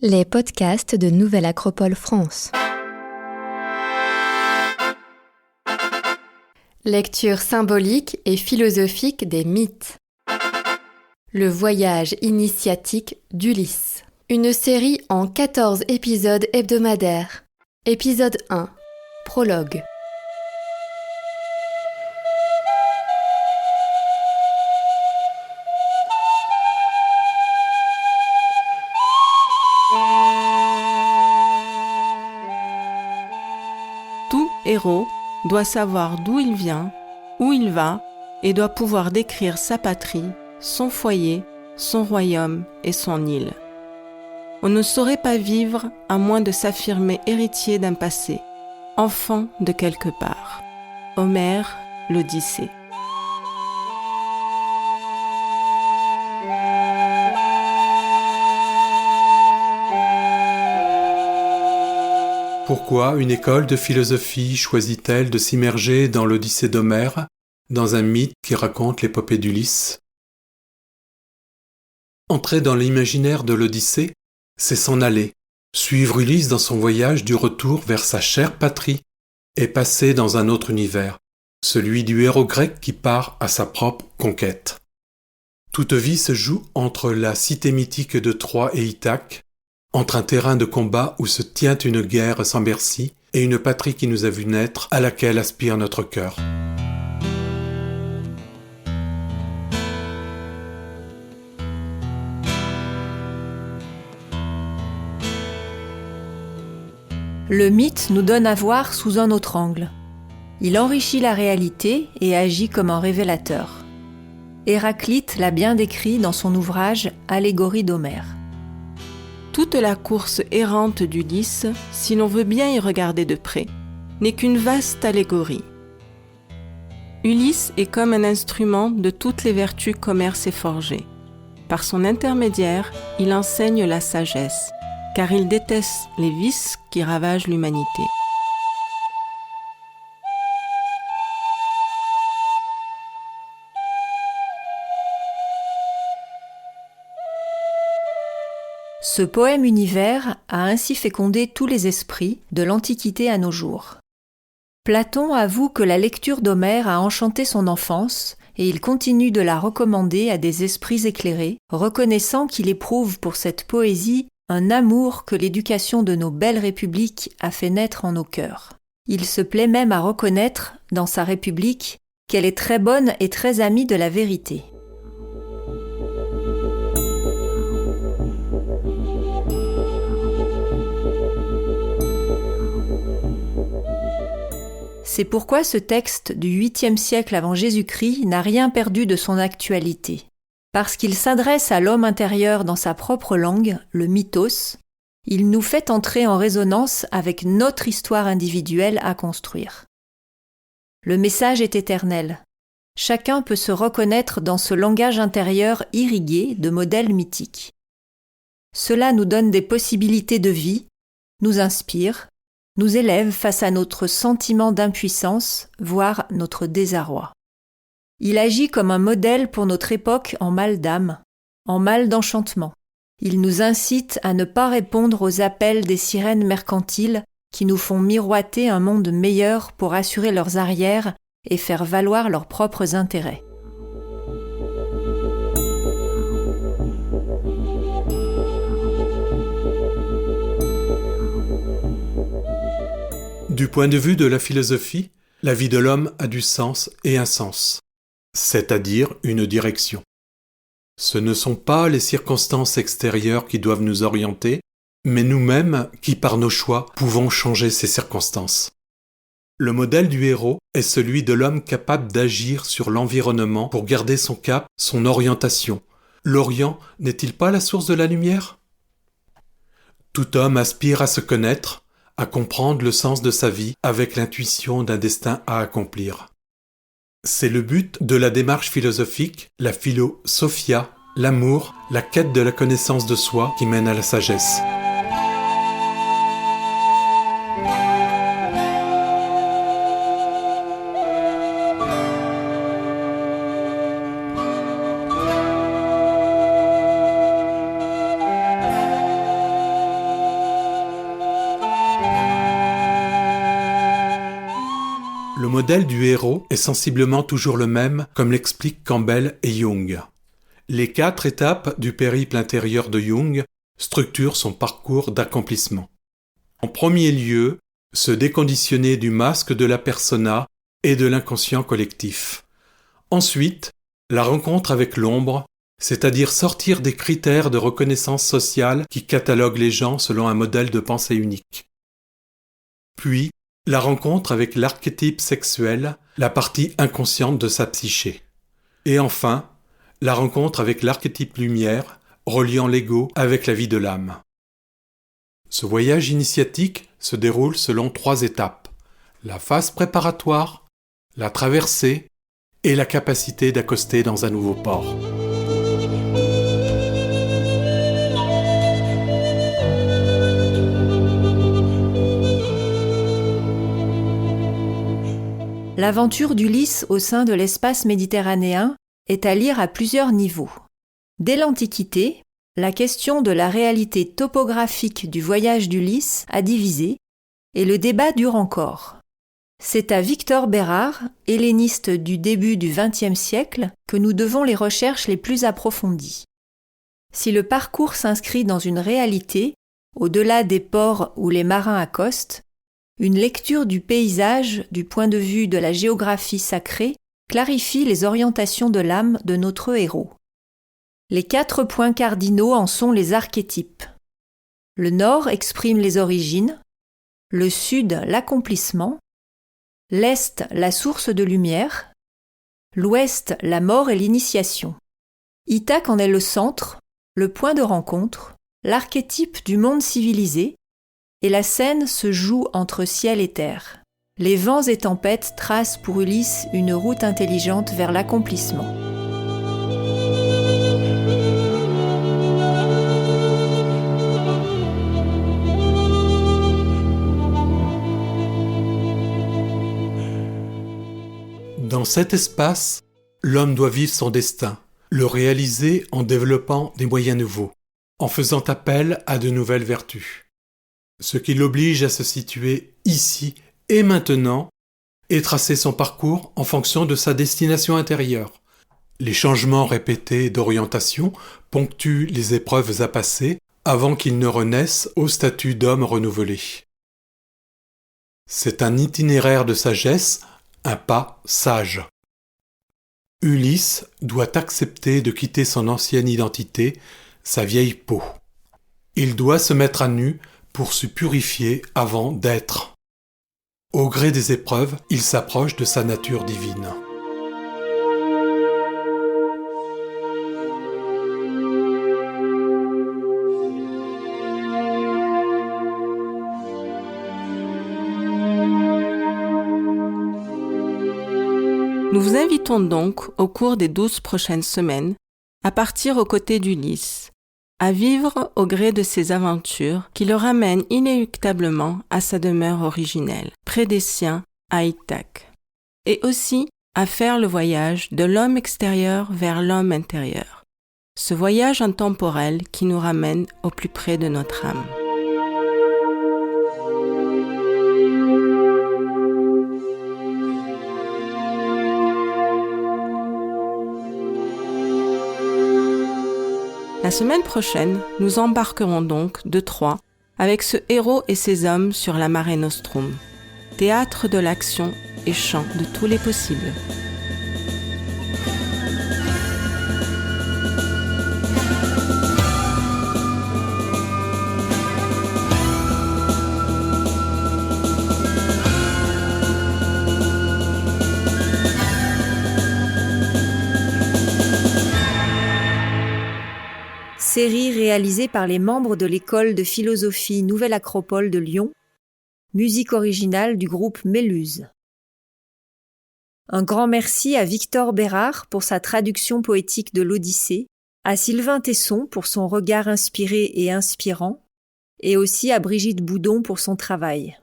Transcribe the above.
Les podcasts de Nouvelle Acropole France. Lecture symbolique et philosophique des mythes. Le voyage initiatique d'Ulysse. Une série en 14 épisodes hebdomadaires. Épisode 1. Prologue. Tout héros doit savoir d'où il vient, où il va, et doit pouvoir décrire sa patrie, son foyer, son royaume et son île. On ne saurait pas vivre à moins de s'affirmer héritier d'un passé, enfant de quelque part. Homère, l'Odyssée. Pourquoi une école de philosophie choisit-elle de s'immerger dans l'Odyssée d'Homère, dans un mythe qui raconte l'épopée d'Ulysse ? Entrer dans l'imaginaire de l'Odyssée, c'est s'en aller, suivre Ulysse dans son voyage du retour vers sa chère patrie et passer dans un autre univers, celui du héros grec qui part à sa propre conquête. Toute vie se joue entre la cité mythique de Troie et Ithaque, entre un terrain de combat où se tient une guerre sans merci et une patrie qui nous a vu naître, à laquelle aspire notre cœur. Le mythe nous donne à voir sous un autre angle. Il enrichit la réalité et agit comme un révélateur. Héraclite l'a bien décrit dans son ouvrage « Allégorie d'Homère ». Toute la course errante d'Ulysse, si l'on veut bien y regarder de près, n'est qu'une vaste allégorie. Ulysse est comme un instrument de toutes les vertus qu'Homère s'est forgées. Par son intermédiaire, il enseigne la sagesse, car il déteste les vices qui ravagent l'humanité. Ce poème univers a ainsi fécondé tous les esprits, de l'Antiquité à nos jours. Platon avoue que la lecture d'Homère a enchanté son enfance et il continue de la recommander à des esprits éclairés, reconnaissant qu'il éprouve pour cette poésie un amour que l'éducation de nos belles républiques a fait naître en nos cœurs. Il se plaît même à reconnaître, dans sa république, qu'elle est très bonne et très amie de la vérité. C'est pourquoi ce texte du 8e siècle avant Jésus-Christ n'a rien perdu de son actualité. Parce qu'il s'adresse à l'homme intérieur dans sa propre langue, le mythos, il nous fait entrer en résonance avec notre histoire individuelle à construire. Le message est éternel. Chacun peut se reconnaître dans ce langage intérieur irrigué de modèles mythiques. Cela nous donne des possibilités de vie, nous inspire, nous élève face à notre sentiment d'impuissance, voire notre désarroi. Il agit comme un modèle pour notre époque en mal d'âme, en mal d'enchantement. Il nous incite à ne pas répondre aux appels des sirènes mercantiles qui nous font miroiter un monde meilleur pour assurer leurs arrières et faire valoir leurs propres intérêts. Du point de vue de la philosophie, la vie de l'homme a du sens et un sens, c'est-à-dire une direction. Ce ne sont pas les circonstances extérieures qui doivent nous orienter, mais nous-mêmes qui, par nos choix, pouvons changer ces circonstances. Le modèle du héros est celui de l'homme capable d'agir sur l'environnement pour garder son cap, son orientation. L'Orient n'est-il pas la source de la lumière ? Tout homme aspire à se connaître, à comprendre le sens de sa vie avec l'intuition d'un destin à accomplir. C'est le but de la démarche philosophique, la philosophia, l'amour, la quête de la connaissance de soi qui mène à la sagesse. modèle du héros est sensiblement toujours le même, comme l'expliquent Campbell et Jung. Les 4 étapes du périple intérieur de Jung structurent son parcours d'accomplissement. En premier lieu, se déconditionner du masque de la persona et de l'inconscient collectif. Ensuite, la rencontre avec l'ombre, c'est-à-dire sortir des critères de reconnaissance sociale qui cataloguent les gens selon un modèle de pensée unique. Puis, la rencontre avec l'archétype sexuel, la partie inconsciente de sa psyché. Et enfin, la rencontre avec l'archétype lumière, reliant l'ego avec la vie de l'âme. Ce voyage initiatique se déroule selon 3 étapes: la phase préparatoire, la traversée et la capacité d'accoster dans un nouveau port. L'aventure d'Ulysse au sein de l'espace méditerranéen est à lire à plusieurs niveaux. Dès l'Antiquité, la question de la réalité topographique du voyage d'Ulysse a divisé, et le débat dure encore. C'est à Victor Bérard, helléniste du début du XXe siècle, que nous devons les recherches les plus approfondies. Si le parcours s'inscrit dans une réalité, au-delà des ports où les marins accostent, une lecture du paysage du point de vue de la géographie sacrée clarifie les orientations de l'âme de notre héros. Les 4 points cardinaux en sont les archétypes. Le nord exprime les origines, le sud l'accomplissement, l'est la source de lumière, l'ouest la mort et l'initiation. Ithaque en est le centre, le point de rencontre, l'archétype du monde civilisé, et la scène se joue entre ciel et terre. Les vents et tempêtes tracent pour Ulysse une route intelligente vers l'accomplissement. Dans cet espace, l'homme doit vivre son destin, le réaliser en développant des moyens nouveaux, en faisant appel à de nouvelles vertus. Ce qui l'oblige à se situer ici et maintenant et tracer son parcours en fonction de sa destination intérieure. Les changements répétés d'orientation ponctuent les épreuves à passer avant qu'il ne renaisse au statut d'homme renouvelé. C'est un itinéraire de sagesse, un pas sage. Ulysse doit accepter de quitter son ancienne identité, sa vieille peau. Il doit se mettre à nu pour se purifier avant d'être. Au gré des épreuves, il s'approche de sa nature divine. Nous vous invitons donc, au cours des 12 prochaines semaines, à partir aux côtés d'Ulysse, à vivre au gré de ses aventures qui le ramènent inéluctablement à sa demeure originelle, près des siens, à Ithaque, et aussi à faire le voyage de l'homme extérieur vers l'homme intérieur, ce voyage intemporel qui nous ramène au plus près de notre âme. La semaine prochaine, nous embarquerons donc de Troie avec ce héros et ses hommes sur la Mare Nostrum, théâtre de l'action et champ de tous les possibles. Série réalisée par les membres de l'école de philosophie Nouvelle Acropole de Lyon, musique originale du groupe Méluse. Un grand merci à Victor Bérard pour sa traduction poétique de l'Odyssée, à Sylvain Tesson pour son regard inspiré et inspirant, et aussi à Brigitte Boudon pour son travail.